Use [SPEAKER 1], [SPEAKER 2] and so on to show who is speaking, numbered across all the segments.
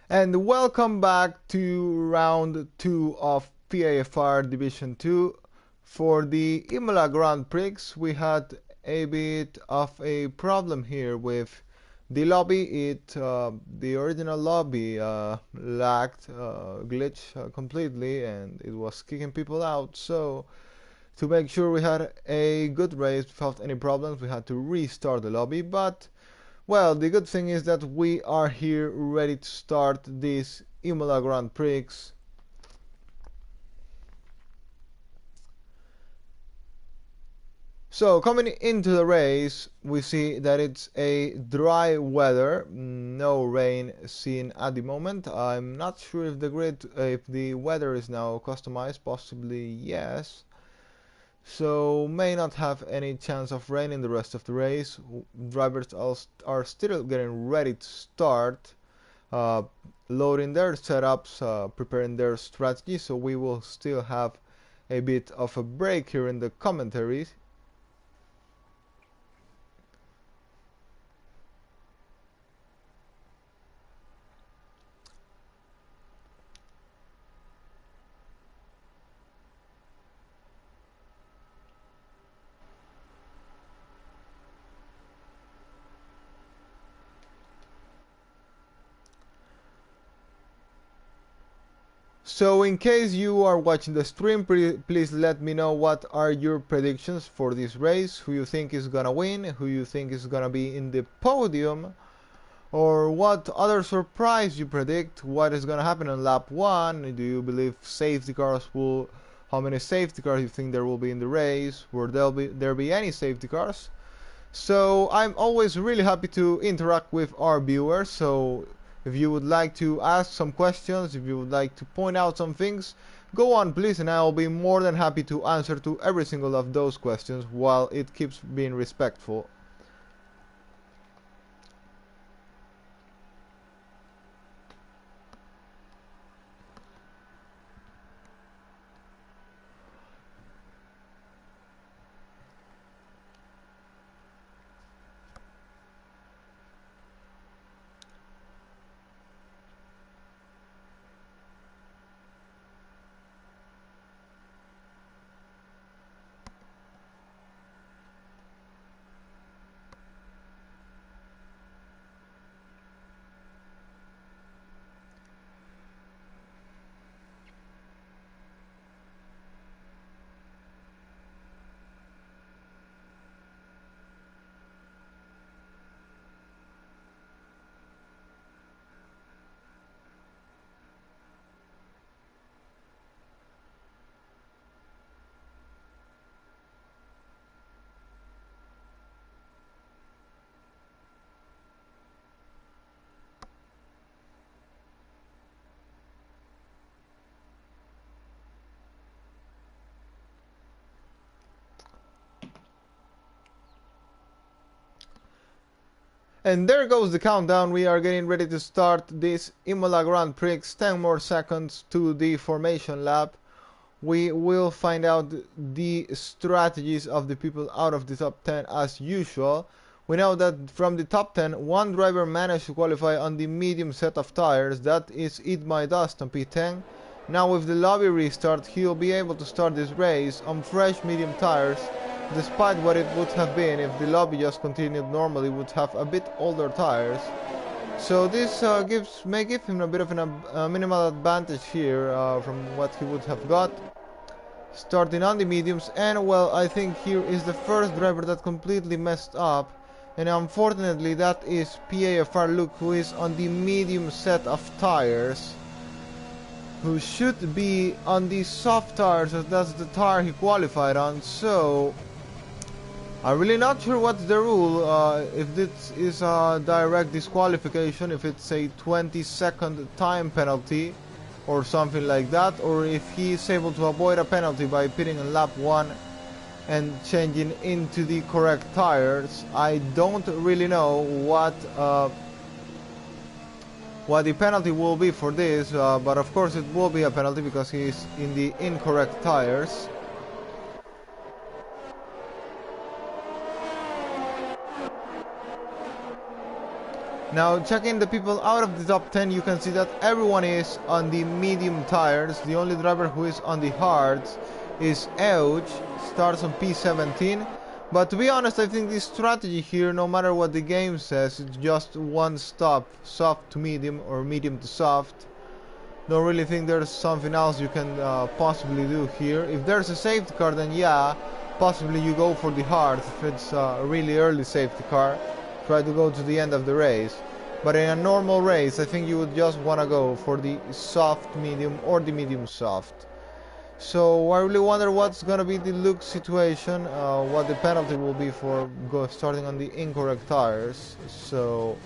[SPEAKER 1] And welcome back to round 2 of PAFR Division 2. For the Imola Grand Prix, we had a bit of a problem here with the lobby. The original lobby lagged, glitched completely, and it was kicking people out. So to make sure we had a good race without any problems, we had to restart the lobby. But well, the good thing is that we are here ready to start this Imola Grand Prix. So coming into the race, we see that it's a dry weather, no rain seen at the moment. I'm not sure if the weather is now customized, possibly yes. So may not have any chance of rain in the rest of the race. Drivers are still getting ready to start, loading their setups, preparing their strategy, so we will still have a bit of a break here in the commentaries. So in case you are watching the stream, please let me know what are your predictions for this race, who you think is gonna win, who you think is gonna be in the podium, or what other surprise you predict, what is gonna happen on lap 1, do you believe how many safety cars you think there will be in the race, will there be any safety cars? So I'm always really happy to interact with our viewers, so if you would like to ask some questions, if you would like to point out some things, go on please, and I'll be more than happy to answer to every single of those questions while it keeps being respectful. And there goes the countdown. We are getting ready to start this Imola Grand Prix. 10 more seconds to the formation lap. We will find out the strategies of the people out of the top 10 as usual. We know that from the top 10, one driver managed to qualify on the medium set of tires. That is Eat My Dust on P10. Now with the lobby restart, he will be able to start this race on fresh medium tires, despite what it would have been if the lobby just continued normally, would have a bit older tires. So this may give him a bit of a minimal advantage here from what he would have got starting on the mediums. And well, I think here is the first driver that completely messed up, and unfortunately that is PAFR Luke, who is on the medium set of tires, who should be on the soft tires, as that's the tire he qualified on. So I'm really not sure what's the rule, if this is a direct disqualification, if it's a 20-second time penalty or something like that, or if he is able to avoid a penalty by pitting on lap 1 and changing into the correct tires. I don't really know what the penalty will be for this, but of course it will be a penalty because he is in the incorrect tires. Now checking the people out of the top 10, you can see that everyone is on the medium tires. The only driver who is on the hards is Euge, starts on P17. But to be honest, I think this strategy here, no matter what the game says, it's just one stop, soft to medium or medium to soft. Don't really think there's something else you can possibly do here. If there's a safety car, then yeah, possibly you go for the hard. If it's a really early safety car, try to go to the end of the race. But in a normal race, I think you would just want to go for the soft medium or the medium soft. So I really wonder what's gonna be the Luke situation, what the penalty will be for starting on the incorrect tires. So,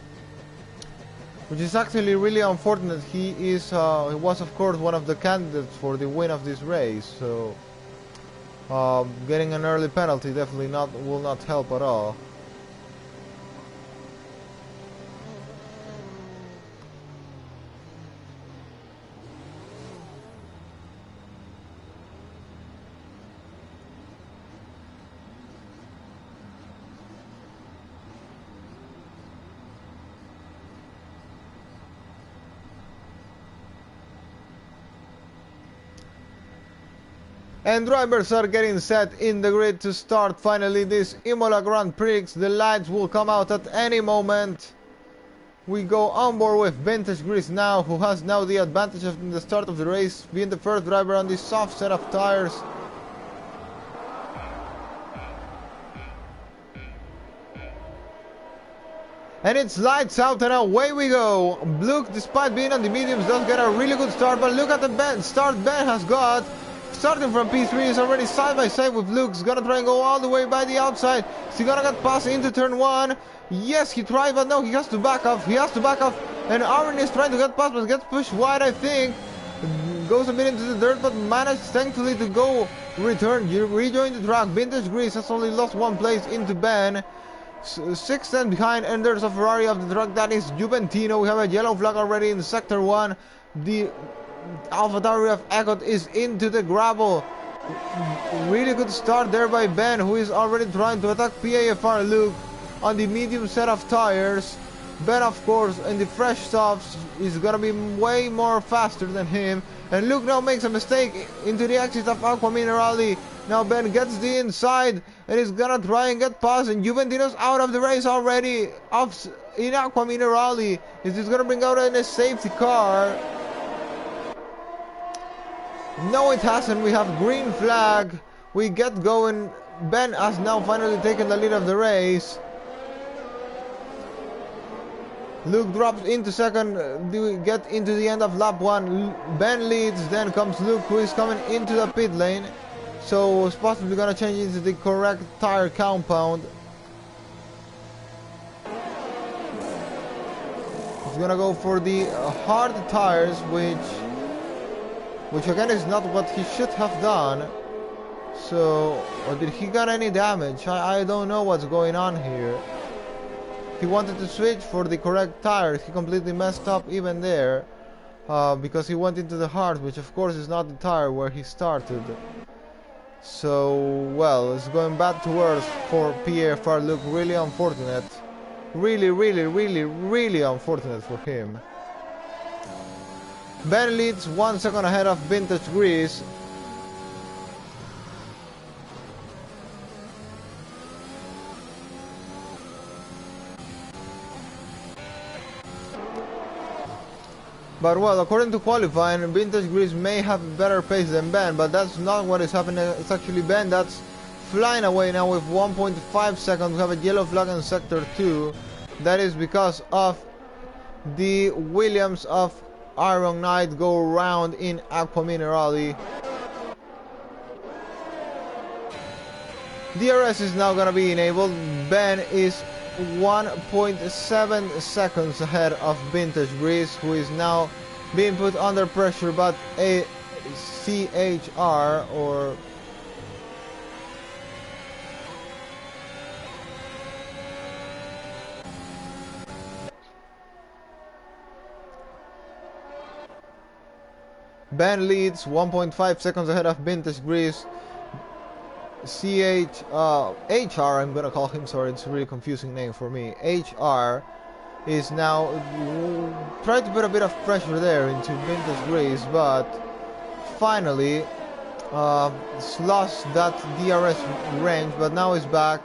[SPEAKER 1] which is actually really unfortunate. He was of course one of the candidates for the win of this race. So getting an early penalty definitely will not help at all. And drivers are getting set in the grid to start finally this Imola Grand Prix. The lights will come out at any moment. We go on board with Vintage Grease now, who has now the advantage of the start of the race, being the first driver on the soft set of tires. And it's lights out and away we go. Luke, despite being on the mediums, does get a really good start, but look at the start Ben has got. Starting from P3, is already side by side with Luke. He's gonna try and go all the way by the outside. Is he gonna get past into turn 1? Yes, he tried, but no, he has to back off. And Aaron is trying to get past, but gets pushed wide, I think. Goes a bit into the dirt, but managed thankfully to rejoin the track. Vintage Grease has only lost one place into Ben. 6th behind, and there's a Ferrari of the truck. That is Juventino. We have a yellow flag already in sector 1. The AlphaTauri of Egot is into the gravel. Really good start there by Ben, who is already trying to attack PAFR Luke on the medium set of tires. Ben, of course, in the fresh softs is gonna be way more faster than him. And Luke now makes a mistake into the exit of Aqua Minerale. Now Ben gets the inside and is gonna try and get past, and Juventino's out of the race already in Aqua Minerale. Is this gonna bring out a safety car? No, it hasn't. We have green flag. We get going. Ben has now finally taken the lead of the race. Luke drops into second. We get into the end of lap 1. Ben leads, then comes Luke, who is coming into the pit lane. So it's possibly gonna change into the correct tire compound. He's gonna go for the hard tires, which again is not what he should have done. So, or did he got any damage? I don't know what's going on here. he wanted to switch for the correct tires. He completely messed up even there, because he went into the hard, which of course is not the tire where he started. So, well, it's going bad to worse for PAFR. Look, really unfortunate. Really unfortunate for him. Ben leads 1 second ahead of Vintage Grease. But well, according to qualifying, Vintage Grease may have a better pace than Ben, but that's not what is happening. It's actually Ben that's flying away now with 1.5 seconds. We have a yellow flag in sector 2. That is because of the Williams of Iron Knight go round in Aqua Minerale. DRS is now gonna be enabled. Ben is 1.7 seconds ahead of Vintage Grease, who is now being put under pressure by a CHR or Ben leads 1.5 seconds ahead of Vintage Grease. HR, I'm gonna call him, sorry, it's a really confusing name for me. HR is now trying to put a bit of pressure there into Vintage Grease, but finally lost that DRS range, but now is back.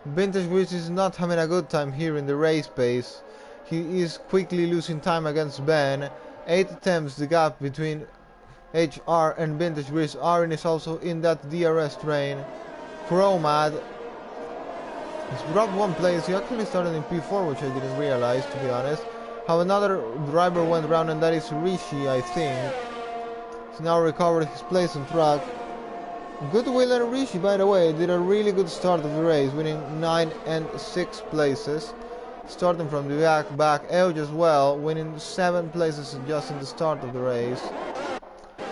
[SPEAKER 1] Vintage Grease is not having a good time here in the race pace. He is quickly losing time against Ben. 8 attempts the gap between HR and Vintage Grease. Arin is also in that DRS train. Chromad, he's dropped 1 place. He actually started in P4, which I didn't realize, to be honest. How another driver went round, and that is Rishi, I think. He's now recovered his place on track. Goodwill and Rishi, by the way, did a really good start of the race, winning 9 and 6 places. Starting from the back. Edge as well, winning 7 places just in the start of the race.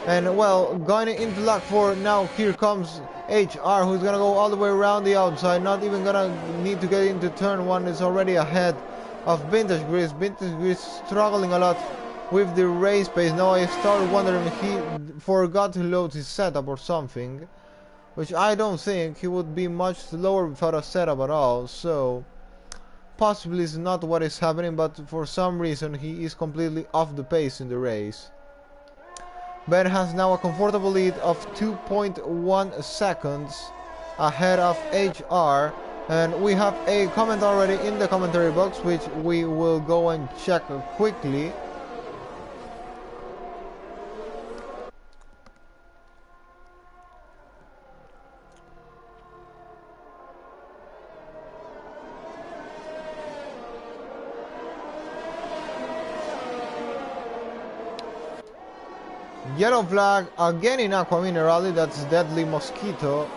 [SPEAKER 1] And well, going into lap 4, now here comes HR, who's gonna go all the way around the outside, not even gonna need to get into turn 1, is already ahead of Vintage Grease. Vintage Grease struggling a lot with the race pace. Now I started wondering if he forgot to load his setup or something, which I don't think. He would be much slower without a setup at all, so possibly it's not what is happening, but for some reason he is completely off the pace in the race. Ben has now a comfortable lead of 2.1 seconds ahead of HR, and we have a comment already in the commentary box, which we will go and check quickly. Yellow flag again in Aqua Minerale. That's Deadly Mosquito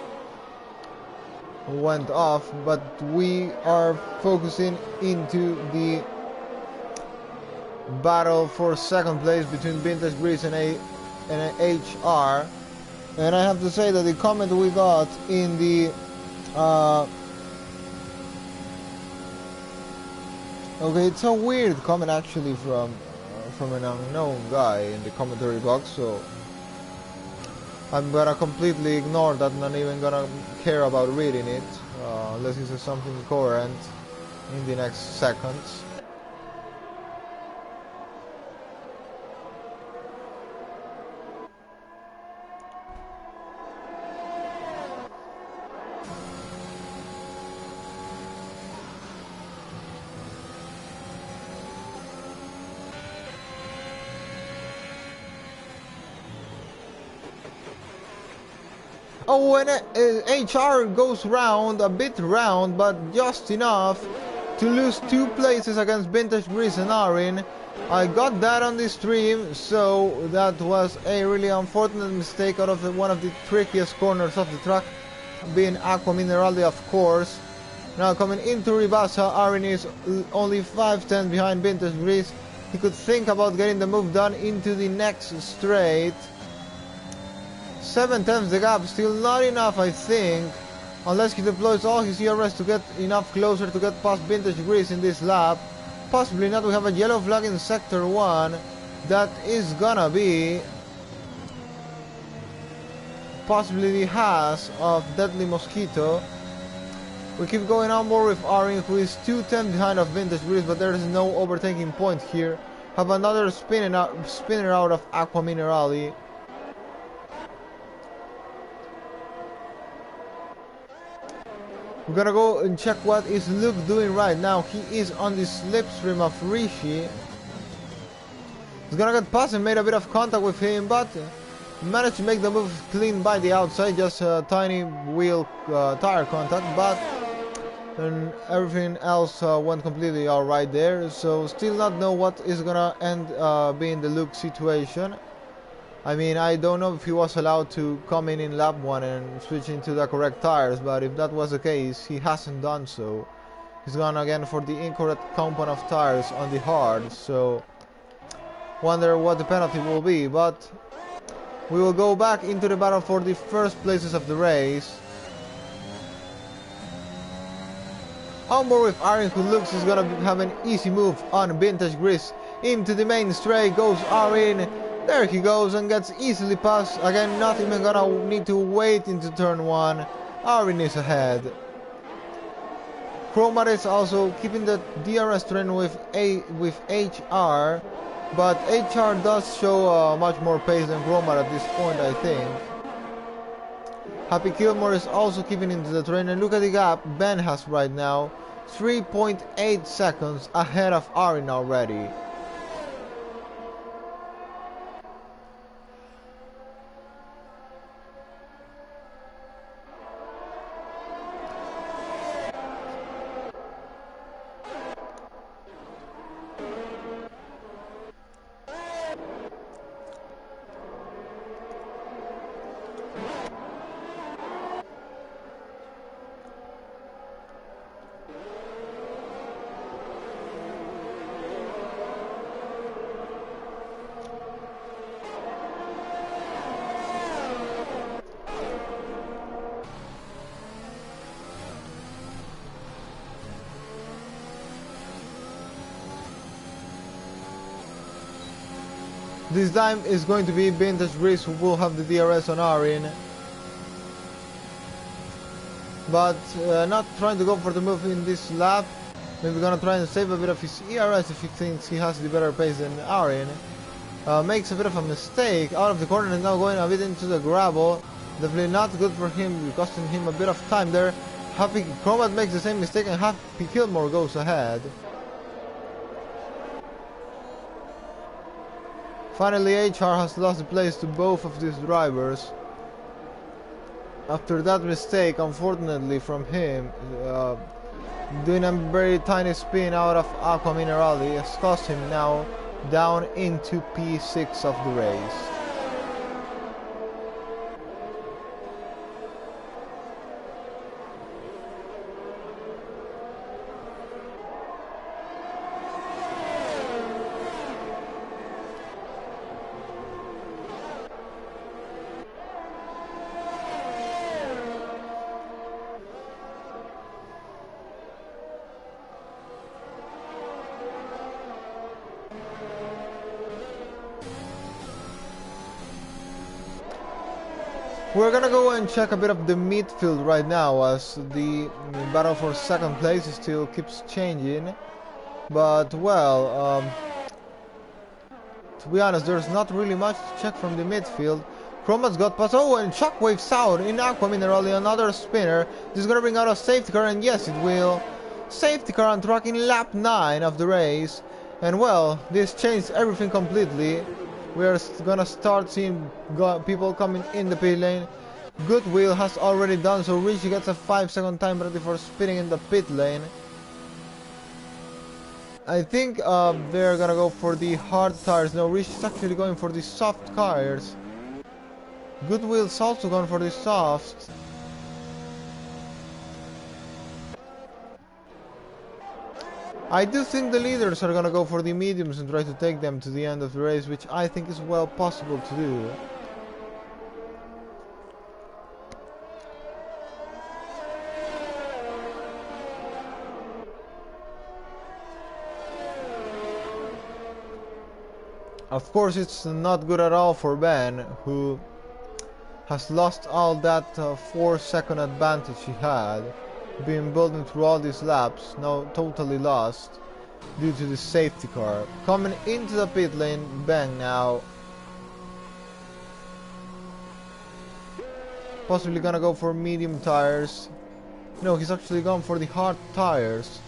[SPEAKER 1] went off, but we are focusing into the battle for second place between Vintage Grease and HR. And I have to say that the comment we got in the okay, it's a weird comment actually from an unknown guy in the commentary box, so I'm gonna completely ignore that, not even gonna care about reading it, unless he says something coherent in the next seconds. Oh, and HR goes round, a bit round, but just enough to lose 2 places against Vintage Grease and Arin. I got that on the stream, so that was a really unfortunate mistake out of one of the trickiest corners of the track, being Aqua Minerale, of course. Now coming into Ribasa, Arin is only 5 tenths behind Vintage Grease. He could think about getting the move done into the next straight. 7 tenths the gap, still not enough, I think. unless he deploys all his ERS to get enough closer to get past Vintage Grease in this lap. Possibly not. We have a yellow flag in Sector 1. That is gonna be possibly the Haas of Deadly Mosquito. We keep going on board with Arin, who is 210 behind of Vintage Grease, but there is no overtaking point here. Have another spinner out of Aqua Minerali. We're gonna go and check what is Luke doing right now. He is on the slipstream of Rishi. He's gonna get past and made a bit of contact with him, but managed to make the move clean by the outside, just a tiny wheel tire contact, but and everything else went completely alright there. So still not know what is gonna end being the Luke situation. I mean, I don't know if he was allowed to come in lap 1 and switch into the correct tires, but if that was the case, he hasn't done so. He's gone again for the incorrect compound of tires on the hard, so wonder what the penalty will be, but we will go back into the battle for the first places of the race. On board with Arin, who looks is gonna have an easy move on Vintage Grease. Into the main straight goes Arin. There he goes and gets easily past. Again, not even gonna need to wait into turn 1. Arin is ahead. Chromat is also keeping the DRS trend with HR, but HR does show much more pace than Chromat at this point, I think. Happy Kilmore is also keeping into the train, and look at the gap Ben has right now. 3.8 seconds ahead of Arin already. This time is going to be Vintage Grease who will have the DRS on Arin. But not trying to go for the move in this lap. Maybe gonna try and save a bit of his ERS if he thinks he has the better pace than Arin. Makes a bit of a mistake out of the corner and now going a bit into the gravel. Definitely not good for him, costing him a bit of time there. Happy Chromat makes the same mistake and Happy Kilmore goes ahead. Finally, HR has lost the place to both of these drivers. After that mistake, unfortunately from him, doing a very tiny spin out of Aqua Minerali has cost him now down into P6 of the race. We're gonna go and check a bit of the midfield right now, as the battle for second place still keeps changing. But well, to be honest, there's not really much to check from the midfield. Chromat's got pass. Oh, and Shockwave's out in Aqua Minerali, another spinner. This is gonna bring out a safety car, and yes, it will. Safety car on track in lap 9 of the race. And well, this changed everything completely. We are gonna start seeing people coming in the pit lane. Goodwill has already done so. Richie gets a 5-second time penalty for spinning in the pit lane. I think they're gonna go for the hard tires. No, Richie's actually going for the soft tires. Goodwill's also going for the soft. I do think the leaders are gonna go for the mediums and try to take them to the end of the race, which I think is well possible to do. Of course, it's not good at all for Ben, who has lost all that 4-second advantage he had, been building through all these laps, now totally lost due to the safety car. Coming into the pit lane, Ben now. Possibly gonna go for medium tires. No, he's actually gone for the hard tires.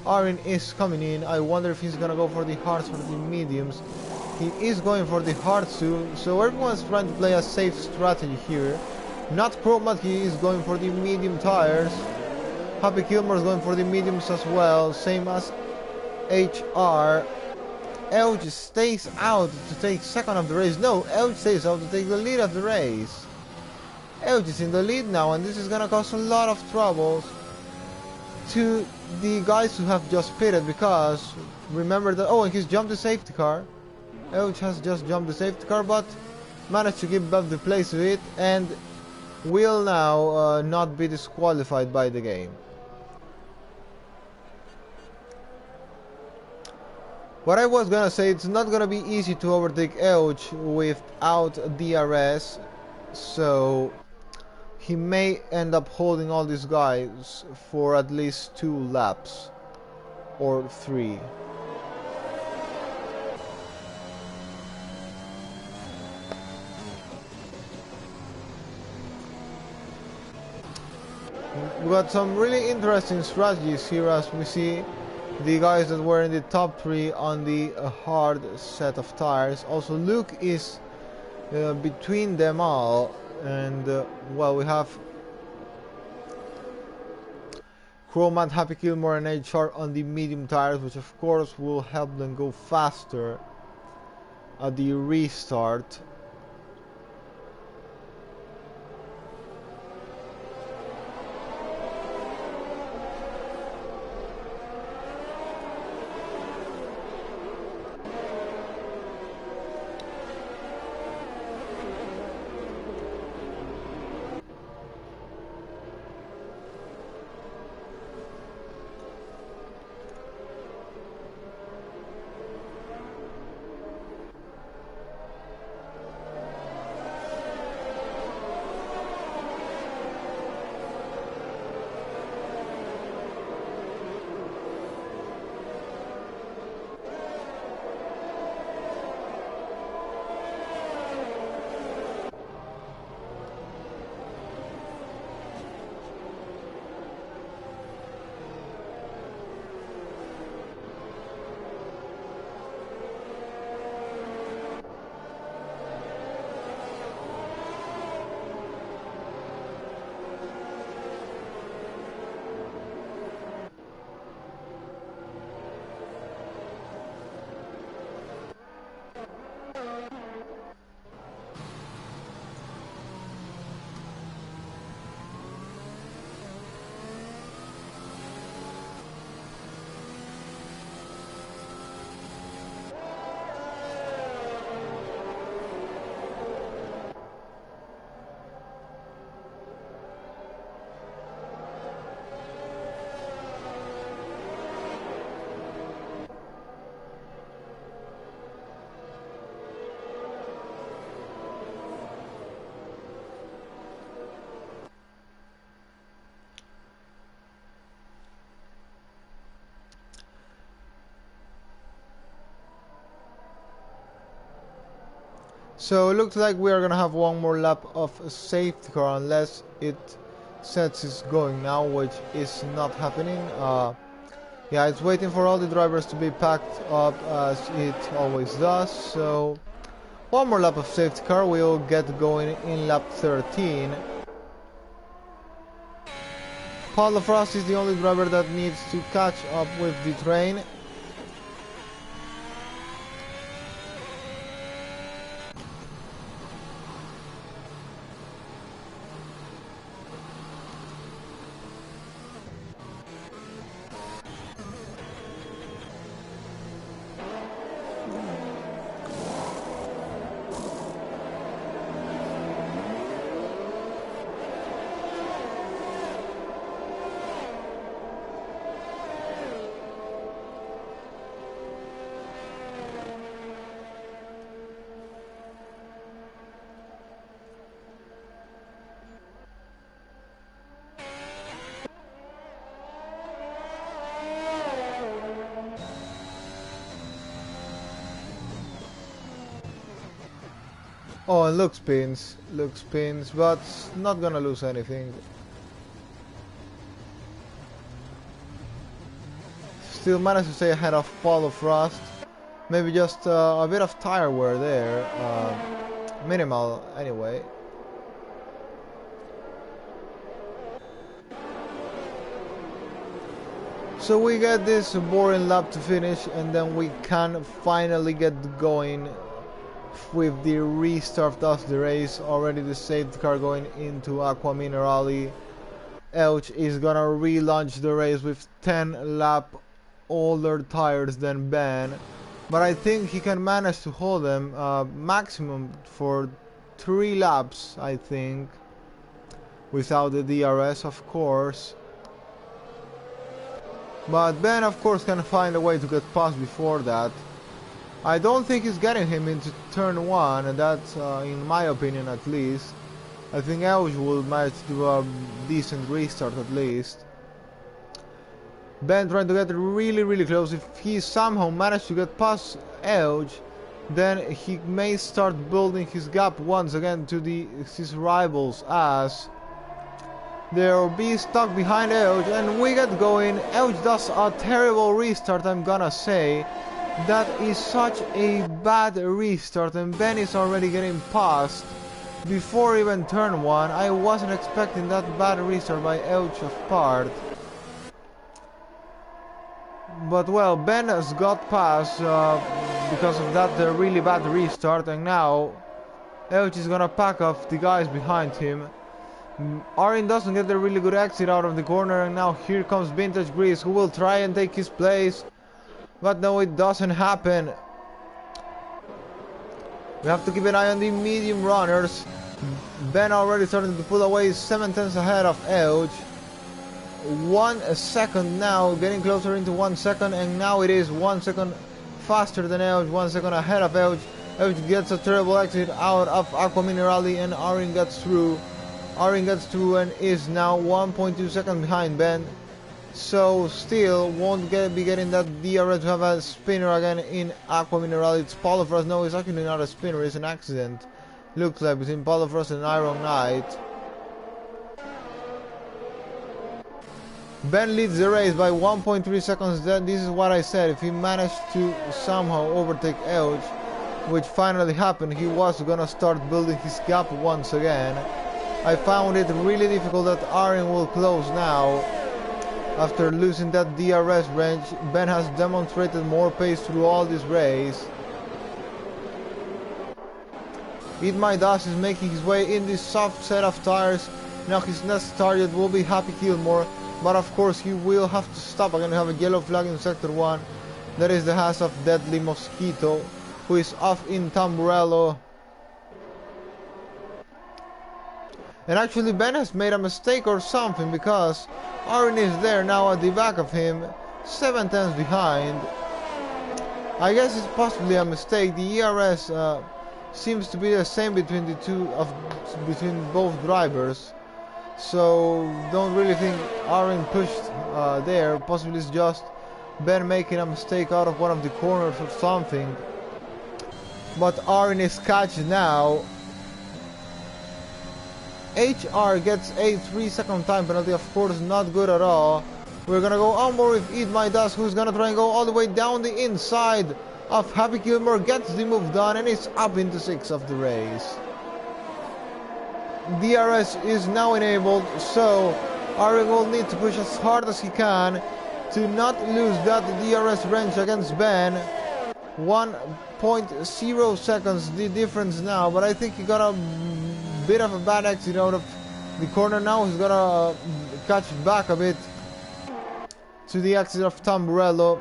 [SPEAKER 1] Arin is coming in. I wonder if he's gonna go for the hards or the mediums. He is going for the hards too, so everyone's trying to play a safe strategy here. Not Chromat, he is going for the medium tires. Happy Kilmer's going for the mediums as well, same as HR. Elge stays out to take second of the race. No, Elge stays out to take the lead of the race. Elge is in the lead now, and this is gonna cause a lot of troubles to the guys who have just pitted, because remember that, oh, and he's jumped the safety car. Elge has just jumped the safety car, but managed to give back the place to it, and will now not be disqualified by the game. What I was gonna say, it's not gonna be easy to overtake Elge without DRS, so he may end up holding all these guys for at least 2 laps or 3. We got some really interesting strategies here, as we see the guys that were in the top 3 on the hard set of tires. Also Luke is between them all, and well, we have Chromat, Happy Kilmore and HR on the medium tires, which of course will help them go faster at the restart. So it looks like we are gonna have one more lap of a safety car, unless it sets it's going now, which is not happening. Yeah, it's waiting for all the drivers to be packed up, as it always does. So one more lap of safety car, we'll get going in lap 13. Paul LaFrost is the only driver that needs to catch up with the train. Oh, and Luke spins, but not gonna lose anything. Still managed to stay ahead of Paulo Frost. Maybe just a bit of tire wear there, minimal anyway. So we get this boring lap to finish, and then we can finally get going with the restart of the race. Already the safety car going into Aqua Minerali. Elch is gonna relaunch the race with 10 lap older tires than Ben, but I think he can manage to hold them maximum for 3 laps, I think, without the DRS, of course. But Ben, of course, can find a way to get past before that. I don't think he's getting him into turn 1, and that's in my opinion at least. I think Elch will manage to do a decent restart at least. Ben trying to get really close. If he somehow managed to get past Elch, then he may start building his gap once again to his rivals, as they'll be stuck behind Elch, and we get going. Elch does a terrible restart, I'm gonna say. That is such a bad restart, and Ben is already getting past before even turn 1. I wasn't expecting that bad restart by Elch of part. But well, Ben has got past because of that really bad restart, and now Elch is gonna pack off the guys behind him. Arin doesn't get a really good exit out of the corner, and now here comes Vintage Grease, who will try and take his place. But no, it doesn't happen. We have to keep an eye on the medium runners. Ben already starting to pull away, 7/10 ahead of Elch. 1 second now, getting closer into 1 second, and now it is 1 second faster than Elch, 1 second ahead of Elch. Elch gets a terrible exit out of Aqua Minerali, and Arin gets through. Arin gets through and is now 1.2 seconds behind Ben. So still won't be getting that DRS to have a spinner again in Aqua Minerali. It's Paulo Frost. No, it's actually not a spinner, it's an accident. Looks like between Paulo Frost and Iron Knight. Ben leads the race by 1.3 seconds. Then this is what I said. If he managed to somehow overtake Elch, which finally happened, he was gonna start building his gap once again. I found it really difficult that Arin will close now. After losing that DRS range, Ben has demonstrated more pace through all this race. Eat My Dust is making his way in this soft set of tires. Now his next target will be Happy Gilmore, but of course he will have to stop again. We have a yellow flag in sector 1. That is the house of Deadly Mosquito, who is off in Tamburello. And actually Ben has made a mistake or something, because Arin is there now at the back of him, 7/10 behind. I guess it's possibly a mistake. The ERS seems to be the same between between both drivers. So don't really think Arin pushed there. Possibly it's just Ben making a mistake out of one of the corners or something. But Arin is catched now. HR gets a 3-second time penalty, of course not good at all. We're gonna go on board with Eat My Dust, who's gonna try and go all the way down the inside of Happy Gilmore, gets the move done, and is up into 6th of the race. DRS is now enabled, so Arin will need to push as hard as he can to not lose that DRS range against Ben. 1.0 seconds the difference now, but I think he got a bit of a bad exit out of the corner. Now he's gonna catch back a bit to the exit of Tamburello.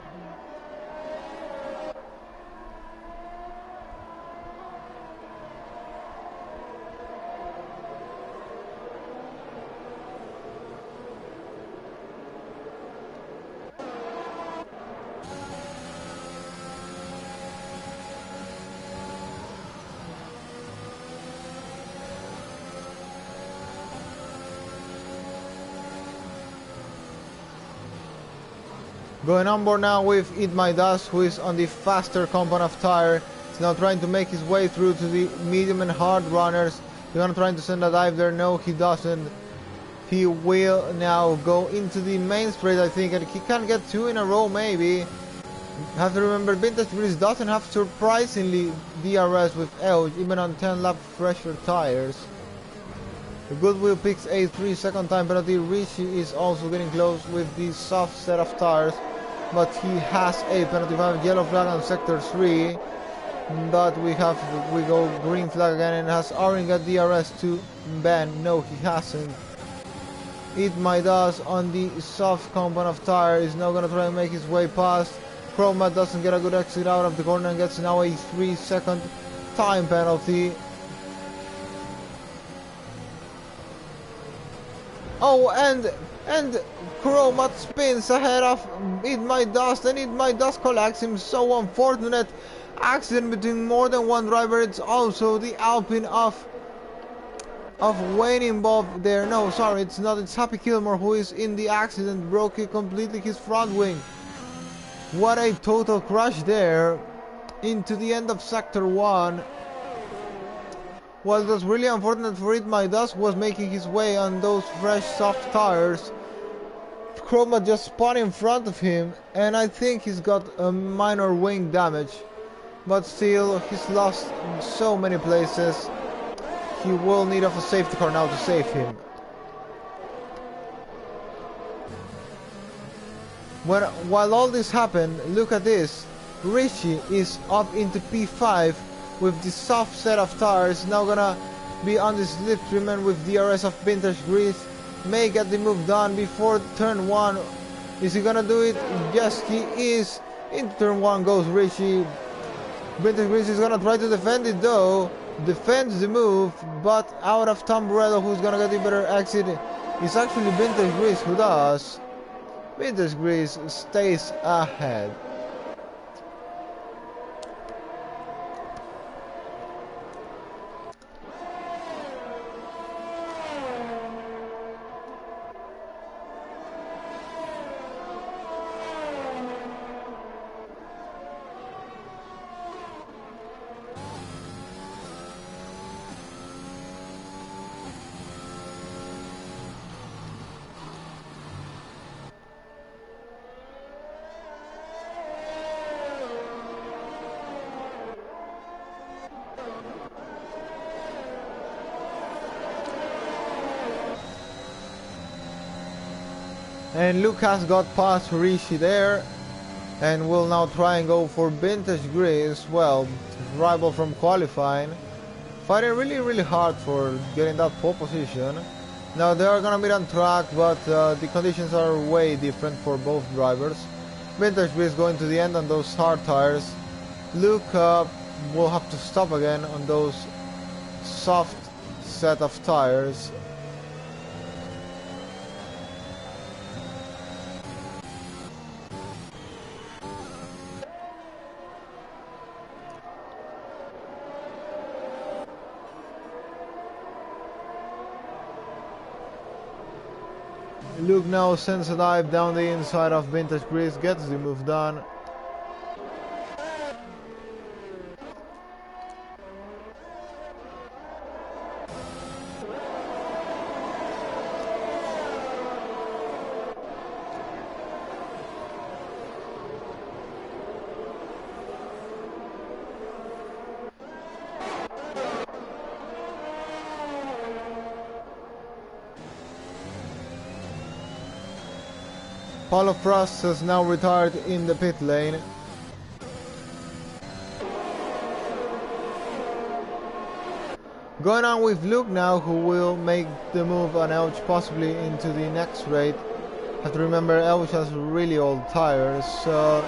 [SPEAKER 1] Going on board now with Eat My Dust, who is on the faster compound of tire. He's now trying to make his way through to the medium and hard runners. He's gonna try to send a dive there. No, he doesn't. He will now go into the main straight, I think, and he can get 2 in a row maybe. Have to remember, Vintage Grease doesn't have surprisingly DRS with Edge, even on 10 lap fresher tires. The Goodwill picks a 3-second time penalty. Richie is also getting close with the soft set of tires, but he has a penalty. We have yellow flag on sector 3, but we go green flag again, and has Aaron got DRS to Ben? No, he hasn't. Eat My Dust on the soft compound of tire is now gonna try and make his way past. Chroma doesn't get a good exit out of the corner and gets now a 3-second time penalty. Oh, and Chroma spins ahead of Eat My Dust, and Eat My Dust collects him. So unfortunate accident between more than one driver. It's also the Alpine of Wayne involved there. No, sorry, it's not. It's Happy Kilmore who is in the accident, broke completely his front wing. What a total crash there into the end of sector 1. What was really unfortunate for It My Dust was making his way on those fresh soft tires. Chroma just spun in front of him, and I think he's got a minor wing damage, but still he's lost so many places. He will need a safety car now to save him. While all this happened, look at this. Richie is up into P5 with the soft set of tires. Now gonna be on the slipstream, and with DRS of Vintage Grease may get the move done before turn 1. Is he gonna do it? Yes, he is. Into turn 1 goes Richie. Vintage Grease is gonna try to defend it though. Defends the move, but out of Tamburello, who's gonna get the better exit. It's actually Vintage Grease who does. Vintage Grease stays ahead. And Lucas got past Rishi there, and will now try and go for Vintage Grease. Well, rival from qualifying, fighting really hard for getting that pole position. Now they are gonna be on track, but the conditions are way different for both drivers. Vintage Grease going to the end on those hard tires. Luke will have to stop again on those soft set of tires. Luke now sends a dive down the inside of Vintage Grease, gets the move done. Paulo Frost has now retired in the pit lane. Going on with Luke now, who will make the move on Elch possibly into the next race. Have to remember Elch has really old tires, so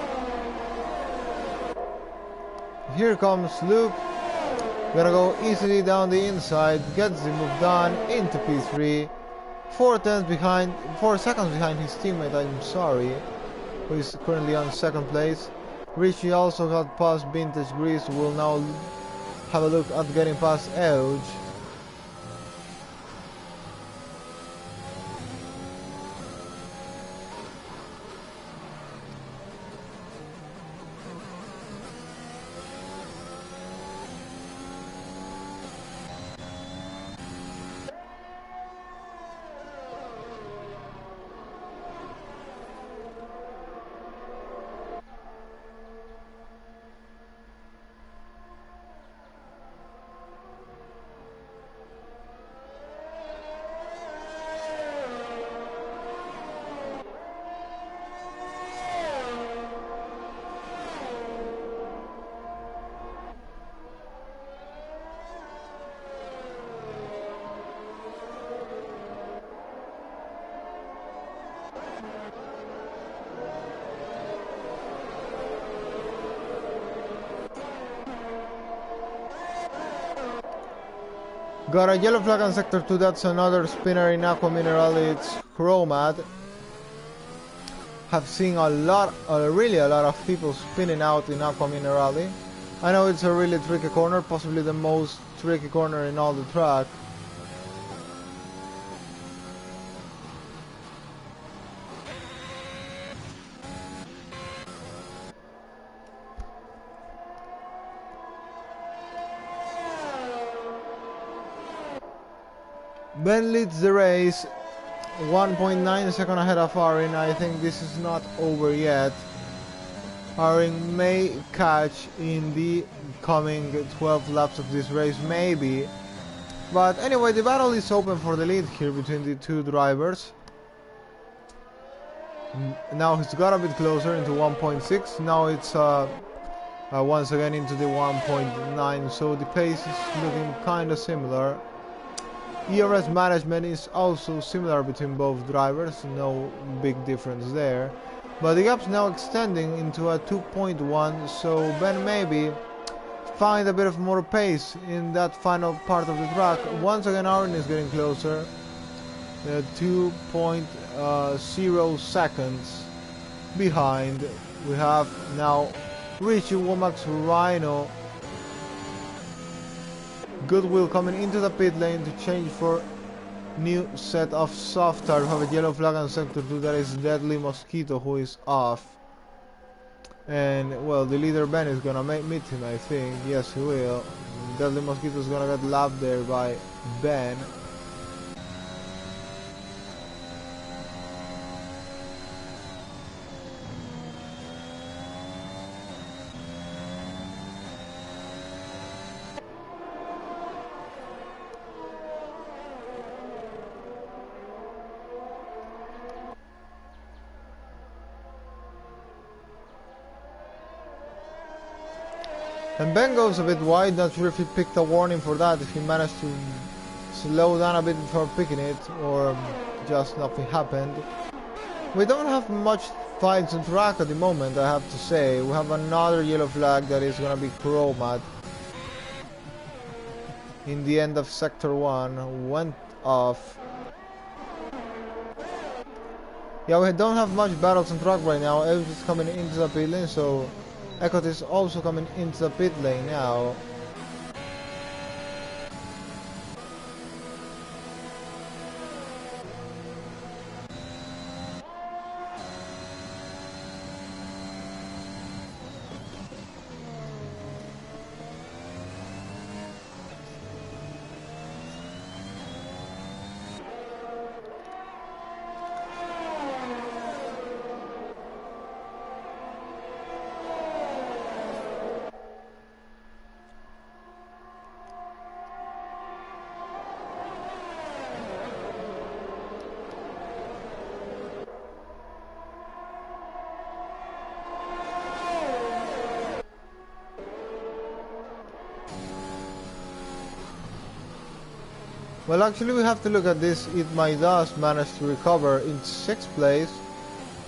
[SPEAKER 1] here comes Luke. Gonna go easily down the inside, gets the move done into P3. 4 seconds behind his teammate, I'm sorry, who is currently on second place. Richie also got past Vintage Grease, who will now have a look at getting past Edge. Got a yellow flag on sector 2, that's another spinner in Aqua Mineral, it's Chromad. Have seen really a lot of people spinning out in Aqua Minerale. I know it's a really tricky corner, possibly the most tricky corner in all the track. Ben leads the race, 1.9 second ahead of Arin. I think this is not over yet. Arin may catch in the coming 12 laps of this race, maybe. But anyway, the battle is open for the lead here between the two drivers. Now he's got a bit closer into 1.6. Now it's once again into the 1.9. So the pace is looking kind of similar. ERS management is also similar between both drivers, no big difference there. But the gap's now extending into a 2.1, so Ben maybe find a bit of more pace in that final part of the track. Once again Aaron is getting closer, 2.0 seconds behind. We have now Richie Womack's Rhino. Goodwill coming into the pit lane to change for new set of soft tire. We have a yellow flag on sector 2, that is Deadly Mosquito, who is off. And well, the leader Ben is gonna meet him, I think. Yes, he will. Deadly Mosquito is gonna get lapped there by Ben. And Ben goes a bit wide, not sure if he picked a warning for that, if he managed to slow down a bit before picking it, or just nothing happened. We don't have much fights on track at the moment, I have to say. We have another yellow flag that is gonna be Chromad. In the end of sector 1, went off. Yeah, we don't have much battles on track right now. Elvis is coming into the pit lane, so Ecot is also coming into the pit lane now. Well, actually we have to look at this. It My Dust managed to recover in 6th place.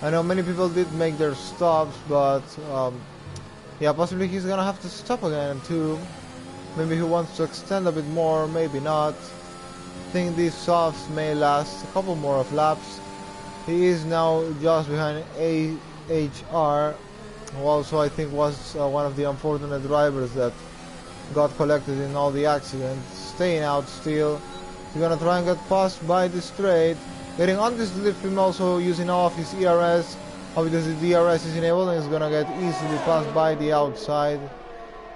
[SPEAKER 1] I know many people did make their stops, but yeah, possibly he's gonna have to stop again too. Maybe he wants to extend a bit more, maybe not. I think these softs may last a couple more of laps. He is now just behind AHR, who also I think was one of the unfortunate drivers that got collected in all the accidents. Staying out still. He's gonna try and get passed by the straight. Getting on this slip film, also using off his ERS. Obviously the DRS is enabled and is gonna get easily passed by the outside.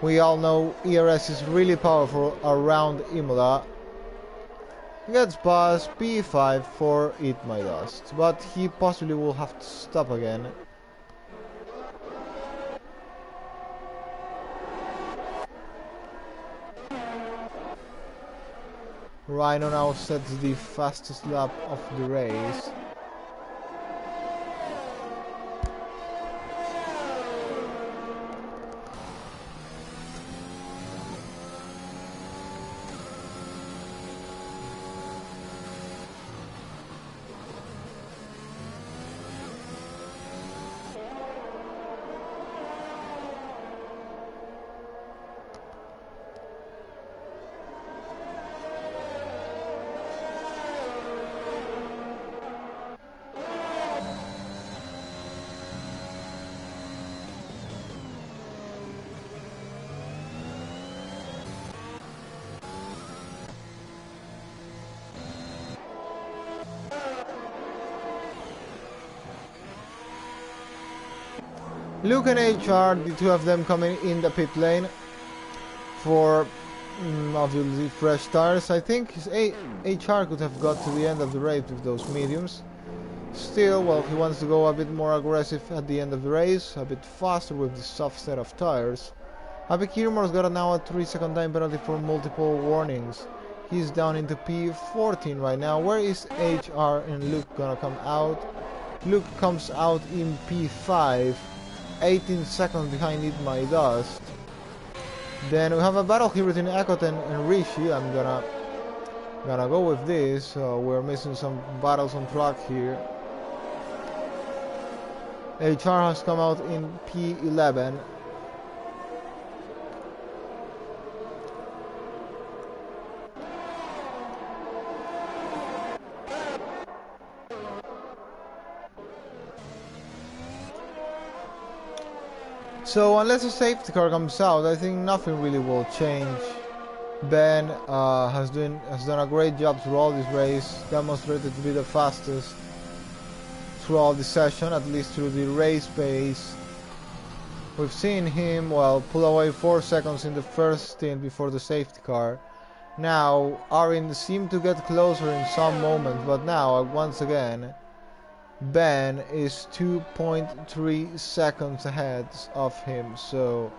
[SPEAKER 1] We all know ERS is really powerful around Imola. Gets past P5 for Eat My Dust, but he possibly will have to stop again. Rhino now sets the fastest lap of the race. Luke and HR, the two of them coming in the pit lane for obviously fresh tires. I think his HR could have got to the end of the race with those mediums. Still, well, he wants to go a bit more aggressive at the end of the race, a bit faster with the soft set of tires. Happy Kirmore's got now a 3-second time penalty for multiple warnings. He's down into P14 right now. Where is HR and Luke gonna come out? Luke comes out in P5, 18 seconds behind it my dust. Then we have a battle here between Ekoten and Rishi. I'm gonna go with this. We're missing some battles on track here. HR has come out in P11. So unless a safety car comes out, I think nothing really will change. Ben has done a great job throughout this race, demonstrated to be the fastest throughout the session, at least through the race pace. We've seen him, well, pull away 4 seconds in the first stint before the safety car. Now, Arin seemed to get closer in some moments, but now, once again, Ben is 2.3 seconds ahead of him, so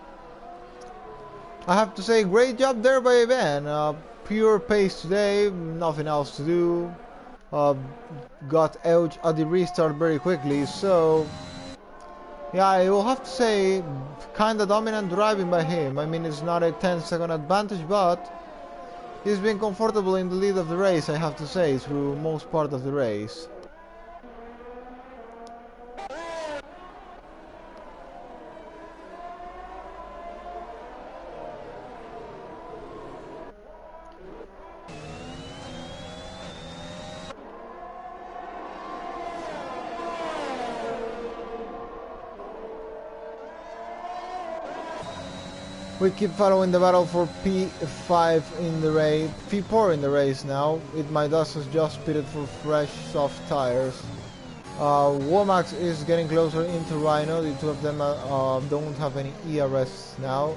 [SPEAKER 1] I have to say, great job there by Ben. Pure pace today, nothing else to do. Got out at the restart very quickly, so yeah, I will have to say, kinda dominant driving by him. I mean, it's not a 10-second advantage, but he's been comfortable in the lead of the race, I have to say, through most part of the race. We keep following the battle for P5 in the race, P4 in the race now. My dust has just pitted for fresh soft tires. Womack is getting closer into Rhino. The two of them don't have any ERS now.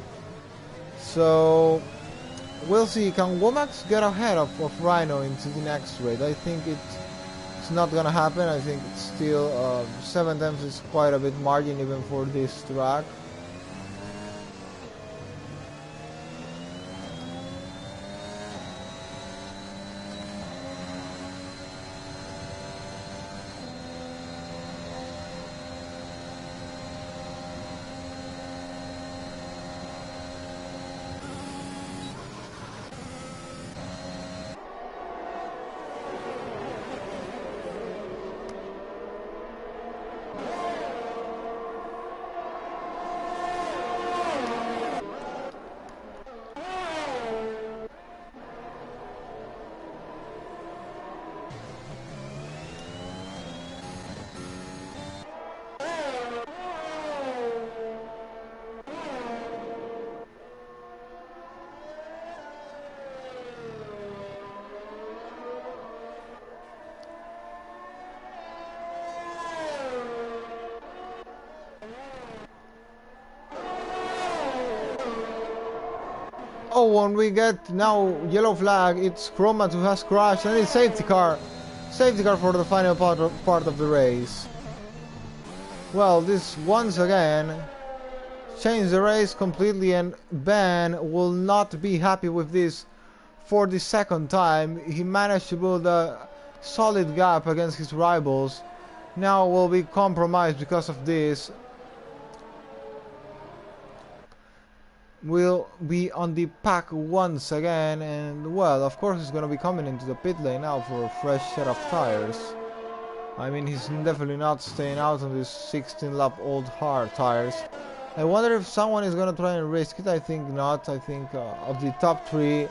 [SPEAKER 1] So we'll see. Can Womack get ahead of Rhino into the next race? I think it's not gonna happen. I think it's still 7 times is quite a bit margin even for this track. Oh, when we get now yellow flag, it's Chromat who has crashed, and it's safety car for the final part of the race. Well, this once again changed the race completely, and Ben will not be happy with this for the second time. He managed to build a solid gap against his rivals. Now will be compromised because of this. Will be on the pack once again, and well, of course he's gonna be coming into the pit lane now for a fresh set of tires. I mean, he's definitely not staying out on these 16-lap old hard tires. I wonder if someone is gonna try and risk it. I think not. I think of the top 3,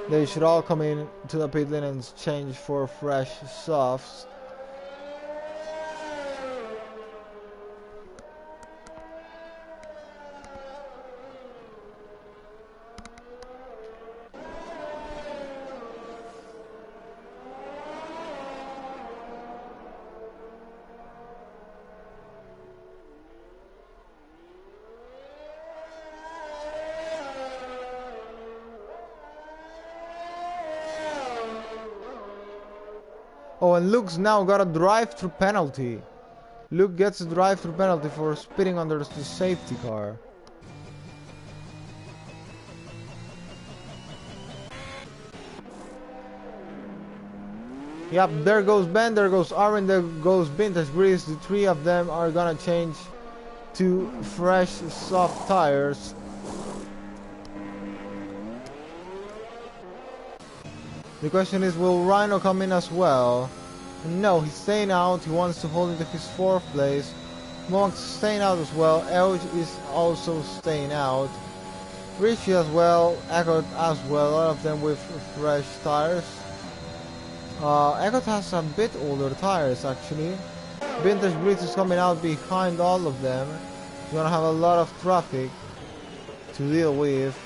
[SPEAKER 1] they should all come in to the pit lane and change for fresh softs. Oh, and Luke's now got a drive-through penalty. Luke gets a drive-through penalty for speeding under the safety car. Yep, there goes Ben, there goes Aaron, there goes Vintage Grease. The three of them are gonna change to fresh, soft tires. The question is, will Rhino come in as well? No, he's staying out. He wants to hold into his 4th place. Monk's staying out as well. Elge is also staying out. Richie as well. Eckert as well. All of them with fresh tires. Eckert has a bit older tires actually. Vintage Grease is coming out behind all of them. He's gonna have a lot of traffic to deal with.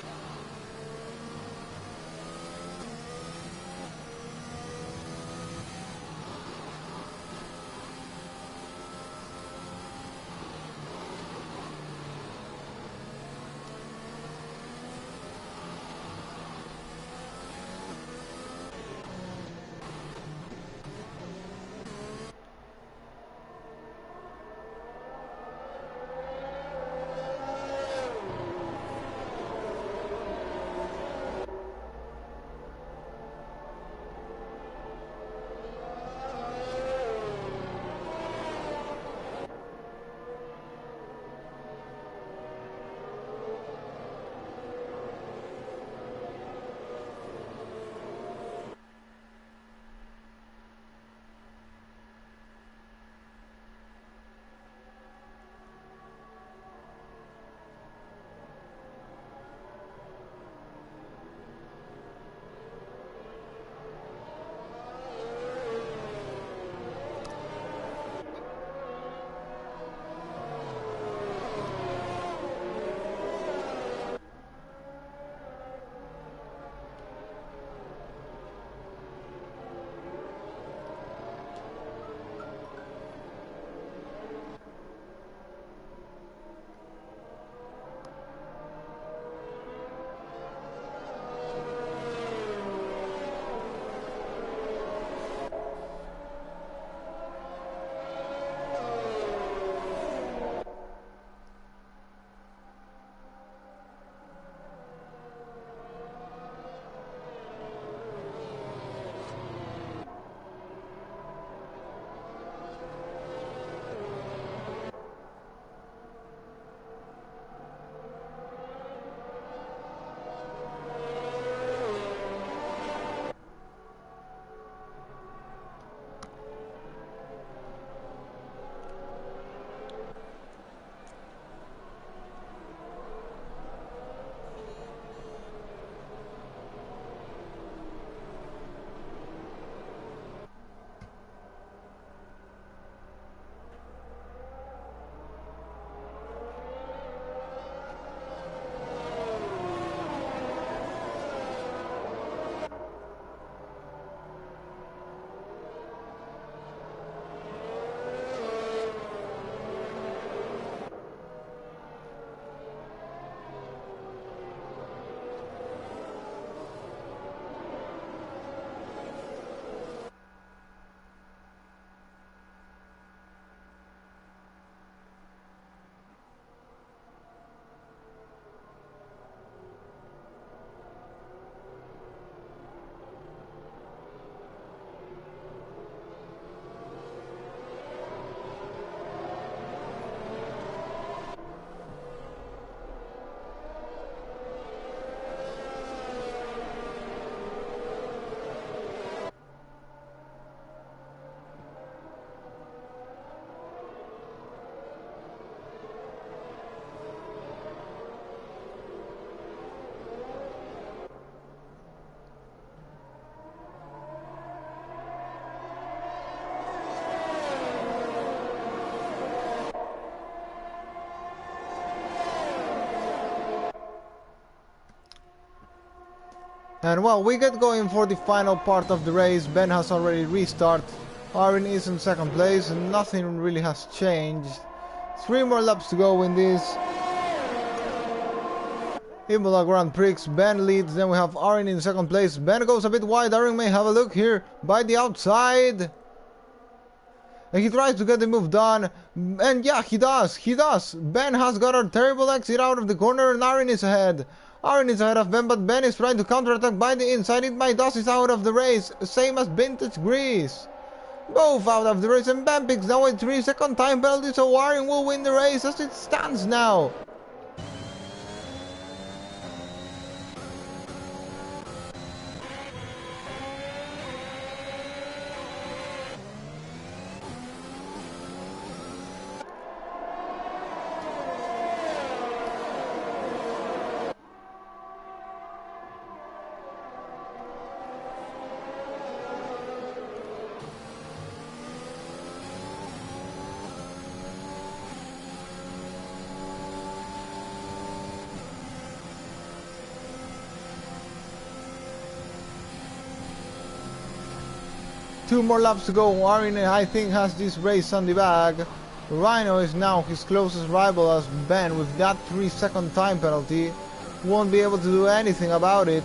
[SPEAKER 1] And well, we get going for the final part of the race. Ben has already restarted. Aaron is in 2nd place and nothing really has changed. 3 more laps to go in this Imola Grand Prix. Ben leads, then we have Aaron in 2nd place. Ben goes a bit wide. Aaron may have a look here by the outside. And he tries to get the move done, and yeah, he does. Ben has got a terrible exit out of the corner, and Aaron is ahead. Aaron is ahead of Ben, but Ben is trying to counterattack by the inside. It might is out of the race, same as Vintage Grease. Both out of the race, and Ben picks now a 3-second time penalty, so Aaron will win the race as it stands now. Two more laps to go. Aaron, I think, has this race on the bag. Rhino is now his closest rival as Ben with that 3-second time penalty. Won't be able to do anything about it.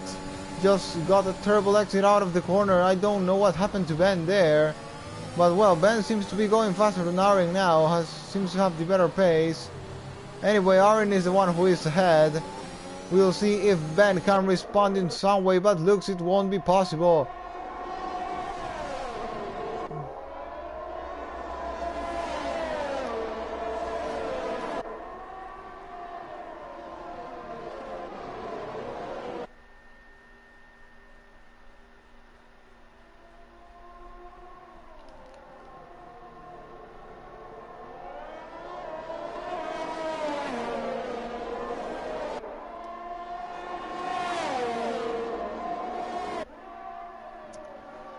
[SPEAKER 1] Just got a terrible exit out of the corner. I don't know what happened to Ben there. But well, Ben seems to be going faster than Aaron now. Seems to have the better pace. Anyway, Aaron is the one who is ahead. We'll see if Ben can respond in some way, but looks it won't be possible.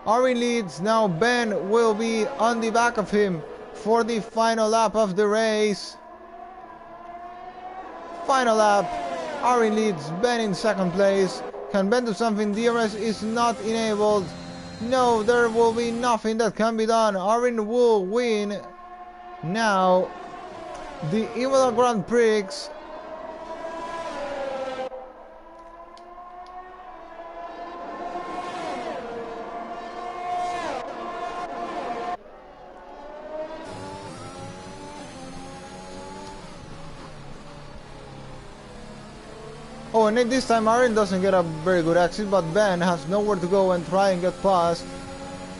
[SPEAKER 1] Aaron leads, now Ben will be on the back of him for the final lap of the race. Final lap, Aaron leads, Ben in second place. Can Ben do something? DRS is not enabled. No, there will be nothing that can be done. Aaron will win now the Imola Grand Prix. Oh, and this time Aaron doesn't get a very good exit, but Ben has nowhere to go and try and get past.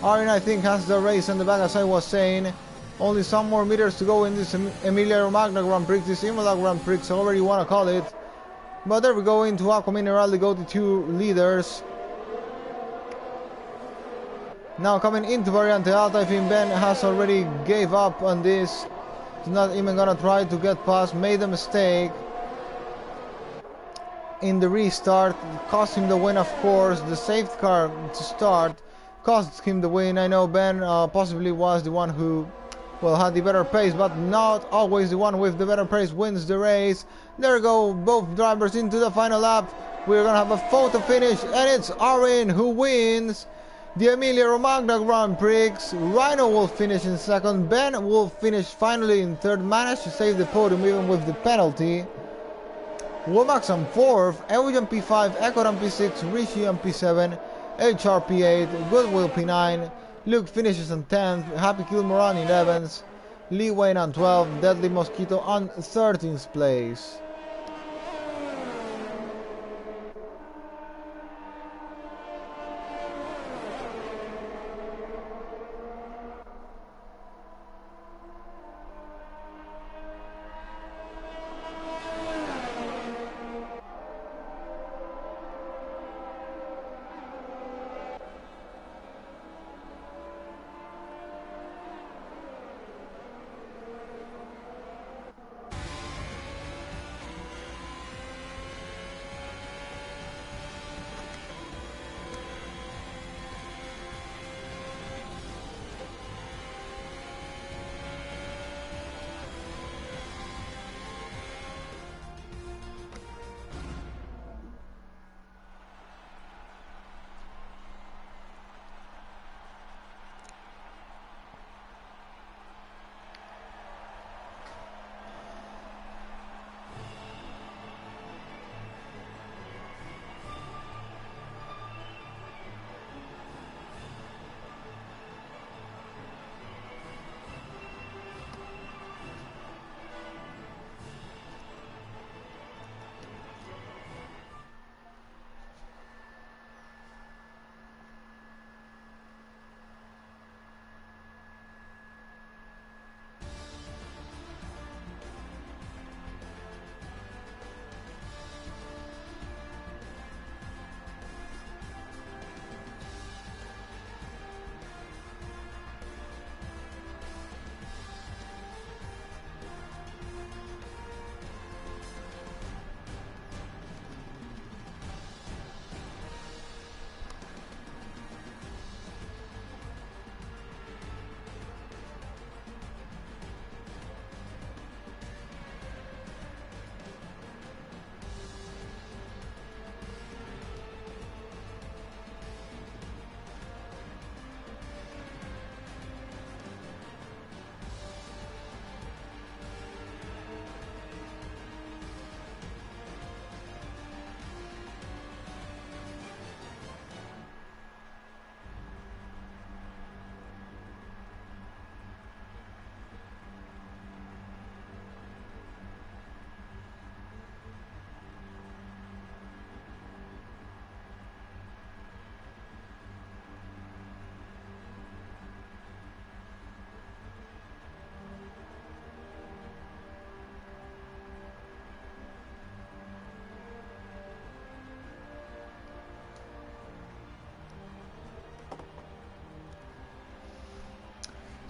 [SPEAKER 1] Aaron, I think, has the race in the back, as I was saying. Only some more meters to go in this Emilia-Romagna Grand Prix, this Imola Grand Prix, however you want to call it. But there we go, into Aqua Mineral, they go the two leaders. Now coming into Variante Alta, I think Ben has already gave up on this. He's not even gonna try to get past, made a mistake in the restart, cost him the win, of course. The safety car to start cost him the win. I know Ben possibly was the one who, well, had the better pace, but not always the one with the better pace wins the race. There go both drivers into the final lap. We're gonna have a photo finish, and it's Aaron who wins the Emilia-Romagna Grand Prix. Rhino will finish in second. Ben will finish finally in third, managed to save the podium even with the penalty. Womax on 4th, Eugen P5, Ekoran P6, Rishi on P7, HR P8, Goodwill P9, Luke finishes on 10th, Happy Kilmore on 11th, Lee Wayne on 12th, Deadly Mosquito on 13th place.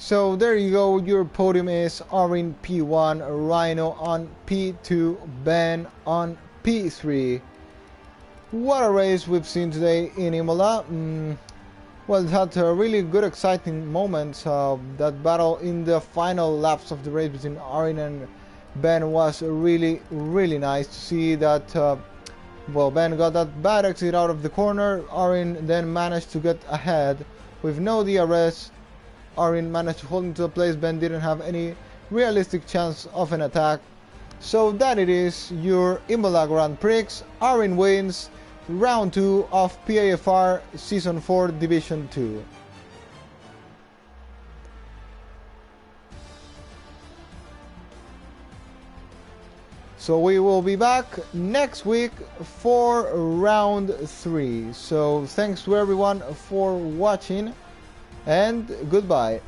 [SPEAKER 1] So there you go, your podium is Arin P1, Rhino on P2, Ben on P3. What a race we've seen today in Imola. Well, it had really good exciting moments. That battle in the final laps of the race between Arin and Ben was really nice to see that. Well, Ben got that bad exit out of the corner. Arin then managed to get ahead with no DRS. Arin managed to hold into the place. Ben didn't have any realistic chance of an attack. So that it is, your Imola Grand Prix. Arin wins round 2 of PAFR Season 4 Division 2. So we will be back next week for round 3. So thanks to everyone for watching and goodbye.